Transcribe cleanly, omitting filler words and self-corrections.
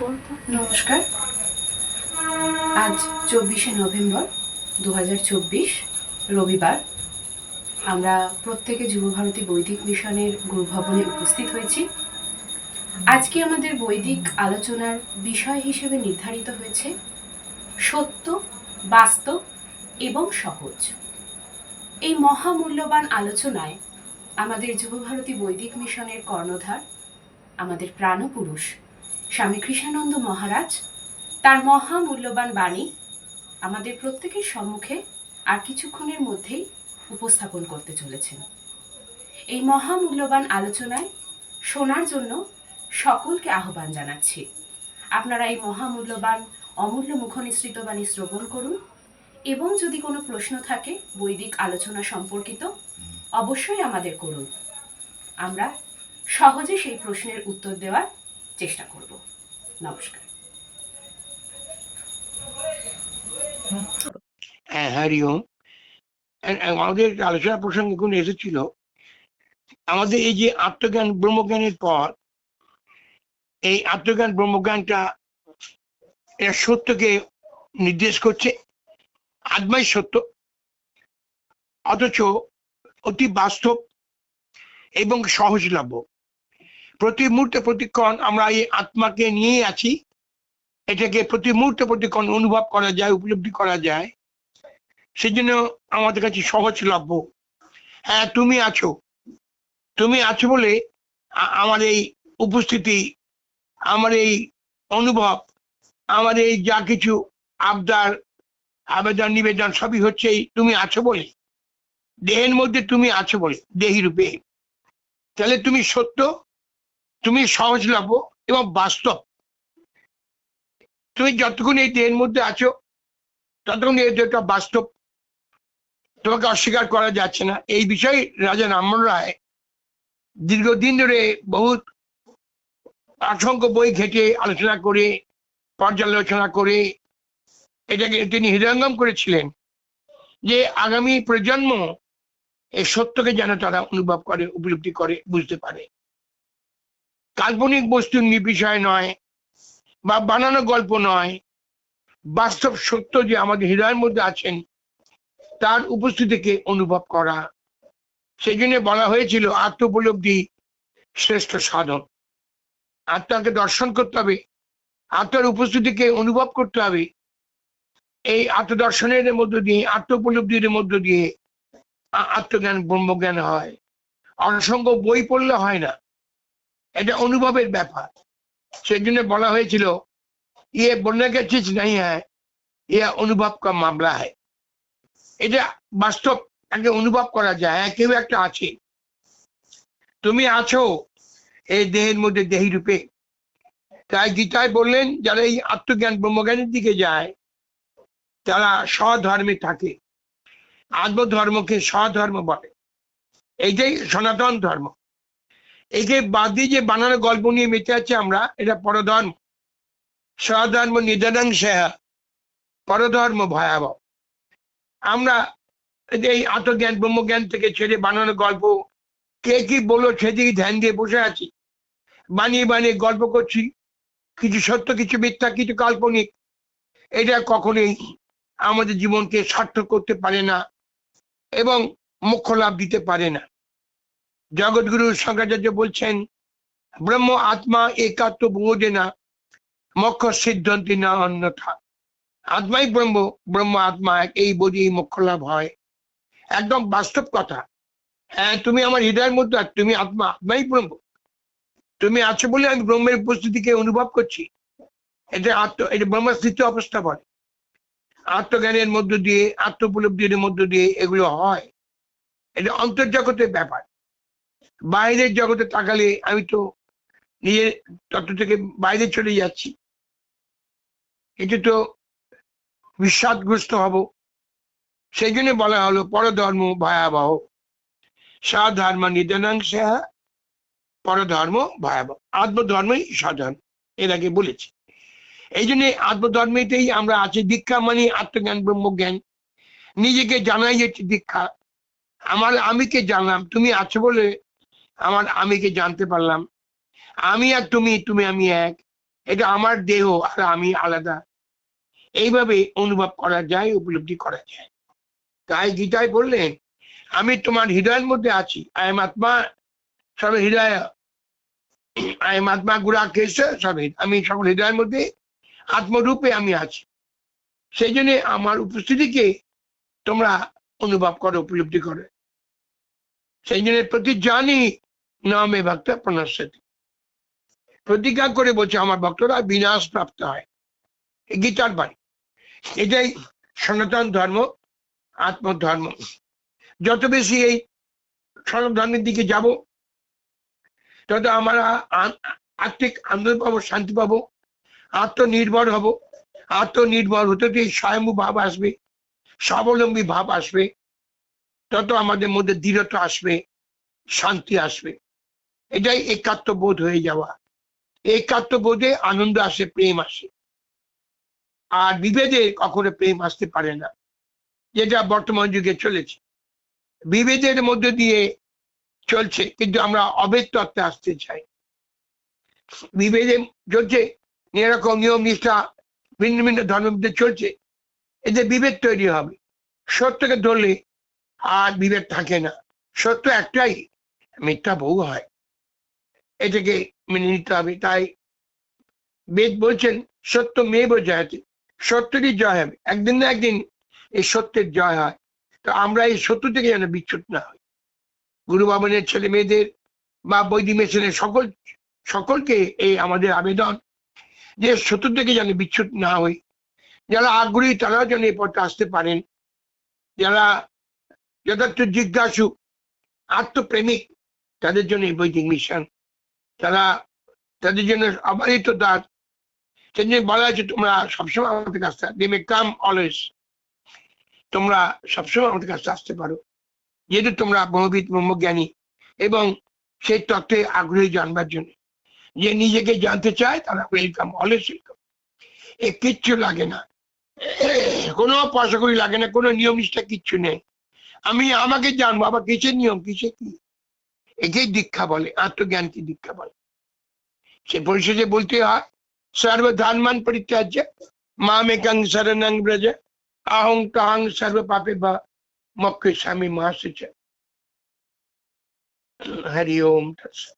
নমস্কার। আজ 24শে নভেম্বর 2024 রবিবার। আমরা প্রত্যেকে যুবভারতী বৈদিক মিশনের গুরুভবনে উপস্থিত হয়েছি। আজকে আমাদের বৈদিক আলোচনার বিষয় হিসেবে নির্ধারিত হয়েছে সত্য, বাস্তব এবং সহজ। এই মহামূল্যবান আলোচনায় আমাদের যুবভারতী বৈদিক মিশনের কর্ণধার, আমাদের প্রাণপুরুষ স্বামী কৃষ্ণানন্দ মহারাজ তার মহামূল্যবান বাণী আমাদের প্রত্যেকের সম্মুখে আর কিছুক্ষণের মধ্যেই উপস্থাপন করতে চলেছেন। এই মহামূল্যবান আলোচনায় শোনার জন্য সকলকে আহ্বান জানাচ্ছি। আপনারা এই মহামূল্যবান অমূল্য মুখনিসৃত বাণী শ্রবণ করুন এবং যদি কোনো প্রশ্ন থাকে বৈদিক আলোচনা সম্পর্কিত অবশ্যই আমাদের করুন। আমরা সহজে সেই প্রশ্নের উত্তর দেওয়ার চেষ্টা করব। নমস্কার। হরি ওম। আমাদের আলোচনা প্রসঙ্গে কোন এসেছিল আমাদের এই যে আত্মজ্ঞান ব্রহ্মজ্ঞানের পর এই আত্মজ্ঞান ব্রহ্মজ্ঞানটা এরা সত্যকে নির্দেশ করছে, আত্মাই সত্য, অথচ অতি বাস্তব এবং সহজলভ্য। প্রতি মুহূর্তে প্রতিক্ষণ আমরা এই আত্মাকে নিয়ে আছি, এটাকে প্রতি মুহূর্তে প্রতিক্ষণ অনুভব করা যায়, উপলব্ধি করা যায়। সেই জন্য আমাদের কাছে সহজলভ্য। হ্যাঁ, তুমি আছো বলে আমার এই উপস্থিতি, আমার এই অনুভব, আমার এই যা কিছু আবেদন নিবেদন সবই হচ্ছে তুমি আছো বলে, দেহের মধ্যে তুমি আছো বলে, দেহী রূপে। তাহলে তুমি সত্য, তুমি সহজলভ্য এবং বাস্তব। তুমি যতক্ষণ এই দেহের মধ্যে আছো ততক্ষণ এই দেহটা বাস্তব, তোমাকে অস্বীকার করা যাচ্ছে না। এই বিষয়ে রাজা রামমোহন রায় দীর্ঘদিন ধরে বহুত অসংখ্য বই ঘেটে আলোচনা করে, পর্যালোচনা করে এটাকে তিনি হৃদয়ঙ্গম করেছিলেন যে আগামী প্রজন্ম এই সত্যকে যেন তারা অনুভব করে, উপলব্ধি করে, বুঝতে পারে। কাল্পনিক বস্তুর নির্বিষয় নয় বা বানানো গল্প নয়, বাস্তব সত্য যে আমাদের হৃদয়ের মধ্যে আছেন তার উপস্থিতিকে অনুভব করা। সেই জন্য বলা হয়েছিল আত্ম উপলব্ধি শ্রেষ্ঠ সাধন। আত্মাকে দর্শন করতে হবে, আত্মার উপস্থিতিকে অনুভব করতে হবে। এই আত্মদর্শনের মধ্য দিয়ে, আত্ম উপলব্ধির মধ্য দিয়ে আত্মজ্ঞান ব্রহ্মজ্ঞান হয়। অসংখ্য বই পড়লে হয় না, এটা অনুভবের ব্যাপার। সেই জন্য বলা হয়েছিল ইয়ে বলনে কা চিজ नहीं है, यह অনুভব কা মামলা है। এটা বাস্তব, একটা অনুভব করা যায়। কেউ একটা আছে, তুমি আছো এই দেহের মধ্যে, দেহী রূপে। তাই গীতায় বললেন যারা এই আত্মজ্ঞান ব্রহ্মজ্ঞানের দিকে যায় তারা স্বধর্মে থাকে। আত্মধর্মকে স্বধর্ম বলে, এইটাই সনাতন ধর্ম। একে বাদ দিয়ে যে বানানো গল্প নিয়ে মেতে আছে আমরা, এটা পরধর্ম। স্বধর্ম নিদানাংশ, পরধর্ম ভয়াবহ। আমরা এই আত্মজ্ঞান ব্রহ্মজ্ঞান থেকে ছেড়ে বানানো গল্প, কে কি বললো সেদিকে ধ্যান দিয়ে বসে আছি, বানিয়ে বানিয়ে গল্প করছি, কিছু সত্য, কিছু মিথ্যা, কিছু কাল্পনিক। এটা কখনোই আমাদের জীবনকে সার্থক করতে পারে না এবং মোক্ষ লাভ দিতে পারে না। জগৎগুরু শঙ্করাচার্য বলছেন ব্রহ্ম আত্মা একাত্ম বোধে না, মোক্ষ সিদ্ধান্তি না অন্যথা। আত্মাই ব্রহ্ম, ব্রহ্ম আত্মা এক, এই বোধেই মোক্ষ লাভ হয়। একদম বাস্তব কথা। হ্যাঁ, তুমি আমার হৃদয়ের মধ্যে, তুমি আত্মা, আত্মাই ব্রহ্ম। তুমি আছো বলে আমি ব্রহ্মের উপস্থিতিকে অনুভব করছি। এটা ব্রহ্মস্থিত অবস্থা বলে। আত্মজ্ঞানের মধ্য দিয়ে, আত্ম উপলব্ধির মধ্য দিয়ে এগুলো হয়। এটা অন্তর্জগতের ব্যাপার। বাইরের জগতে তাকালে আমি তো নিজের তত্ত্ব থেকে বাইরে চলে যাচ্ছি, এটা তো বিষাদগ্রস্ত হব। সেই জন্য বলা হলো পরধর্ম ভয়াবহ, স্বধর্ম নিদানাংশ, পরধর্ম ভয়াবহ। আত্মধর্মই সাধন, এর আগে বলেছি। এই জন্য আত্মধর্মেতেই আমরা আছি। দীক্ষা মানে আত্মজ্ঞান ব্রহ্মজ্ঞান, নিজেকে জানাই হচ্ছে দীক্ষা। আমার আমিকে জানলাম, তুমি আছো বলে আমার আমিকে জানতে পারলাম। আমি আর তুমি, তুমি আমি এক। এটা আমার দেহ আর আমি আলাদা, এইভাবে অনুভব করা যায়, উপলব্ধি করা যায়। তাই গীতায় বললেন, আমি তোমার হৃদয়ের মধ্যে আছি, আই এম আত্মা সর্ব হৃদয়, আই এম আত্মা গুড়া কেশ সর্ব, আমি সকল হৃদয়ের মধ্যে আত্মরূপে আমি আছি। সেই জন্য আমার উপস্থিতিকে তোমরা অনুভব করো, উপলব্ধি করো। সেই জন্য প্রতিজ্ঞানী নামে ভক্ত প্রণশ্যতি, প্রতিজ্ঞা করে বলছে আমার ভক্তরা বিনাশ প্রাপ্ত হয়। গীতার বাণী, এটাই সনাতন ধর্ম, আত্মধর্ম। যত বেশি এই সনাতন ধর্মের দিকে যাব, তত আমরা আত্মিক আনন্দ পাবো, শান্তি পাবো, আত্মনির্ভর হব। আত্মনির্ভর হতে তো স্বয়ম্ভু ভাব আসবে, স্বাবলম্বী ভাব আসবে, তত আমাদের মধ্যে দৃঢ়তা আসবে, শান্তি আসবে। এটাই একাত্ম বোধ হয়ে যাওয়া। একাত্ম বোধে আনন্দ আসে, প্রেম আসে। আর বিভেদে কখনো প্রেম আসতে পারে না, যেটা বর্তমান যুগে চলেছে। বিভেদের মধ্যে দিয়ে চলছে, কিন্তু আমরা অভেদ তত্ত্বে আসতে চাই। বিভেদে চলছে, এরকম নিয়ম নিষ্ঠা ভিন্ন ভিন্ন ধর্মের মধ্যে চলছে, এতে বিভেদ তৈরি হবে। সত্যকে ধরলে আর বিভেদ থাকে না। সত্য একটাই, মিথ্যা বহু হয়, এটাকে মেনে নিতে হবে। তাই বেদ বলছেন সত্য মেব জয়তে, সত্যেরই জয় হবে, একদিন না একদিন এই সত্যের জয় হয়। তো আমরা এই সত্য থেকে যেন বিচ্যুত না হই। গুরু বামনের ছেলে মেয়েদের বা বৈদিক মিশনের সকলকে এই আমাদের আবেদন, যে সত্য থেকে যেন বিচ্যুত না হই। যারা আগ্রহী তারাও যেন এই পথে আসতে পারেন, যারা যথার্থ জিজ্ঞাসু আত্মপ্রেমিক তাদের জন্য এই বৈদিক মিশন, তাদের জন্য অবাধিত দ্বার। সেজন্য বলা আছে তোমরা সবসময় আমাদের কাছে, দে মে কাম অলওয়েজ, তোমরা সবসময় আমাদের কাছে আসতে পারো, যেহেতু তোমরা ব্রহ্মবিদ ব্রহ্মজ্ঞানী এবং সেই তত্ত্বে আগ্রহী জানবার জন্য। যে নিজেকে জানতে চায় তারা ওয়েলকাম, অলওয়েজ ওয়েলকাম। এ কিচ্ছু লাগে না, কোনো পয়সা করি লাগে না, কোনো নিয়ম নিষ্ঠা কিচ্ছু নেই। আমি আমাকে জানবো, আবার কিসের নিয়ম, কিসে কি, একেই দীক্ষা বলে, আত্মজ্ঞানকে দীক্ষা বলে। সে পরিশেষে বলতে হয়, সর্বধর্মান পরিত্যাজ্য মামেকং শরণং ব্রজ, আহং তাহং সর্ব পাপে বা মোক্ষয়িষ্যামি মা শুচ। হরি ওম তৎসৎ।